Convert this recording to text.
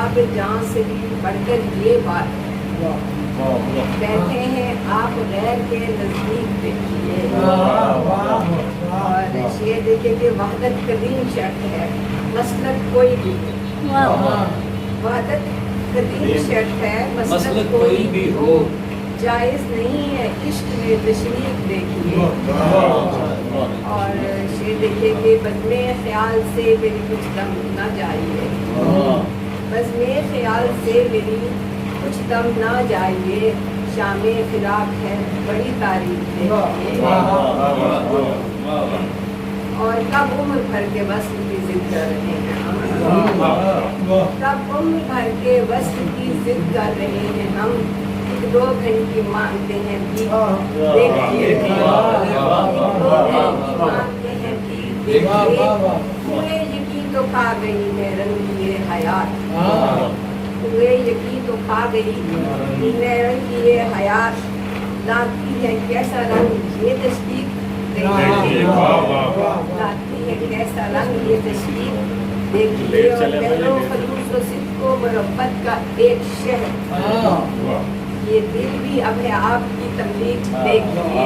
آب جان سے بھی بڑھ کر یہ بات ہے، کہتے ہیں آپ غیر کے نزدیک دیکھیے، اور یہ دیکھیں کہ وحدت قدیم شرط ہے، مسلک کوئی بھی ہو، وحدت قدیم شرط ہے، مسلک کوئی بھی ہو، جائز نہیں ہے عشق میں تشریف دیکھیے، اور یہ دیکھیے کہ بزم خیال سے میری کچھ دم نہ جائیے، بزم خیال سے میری کچھ دم نہ جائیے، شام فراق ہے بڑی تاریخ دیکھیے، اور کب عمر بھر کے وصل کی ضد کر رہے ہیں ہم، کب عمر بھر کے وصل کی ضد کر رہے ہیں ہم، 2 گھنٹے مانگتے ہیں بھی دیکھیے، 2 گھنٹے مانگتے ہیں بھی دیکھیے، ہوئے یقین تو کھا گئی ہے رنگی حیات، ہوئے یقین تو کھا گئی ہے رنگی حیات، لاتی ہے کیسا رنگ یہ تشبیہ دیکھیے، لاتی ہے کیسا رنگ یہ تشبیہ دیکھیے، اور پہلو خلوص و صدق و مربت کا ایک شہر، یہ دل بھی اب ہے آپ کی تملیغ دیکھیے۔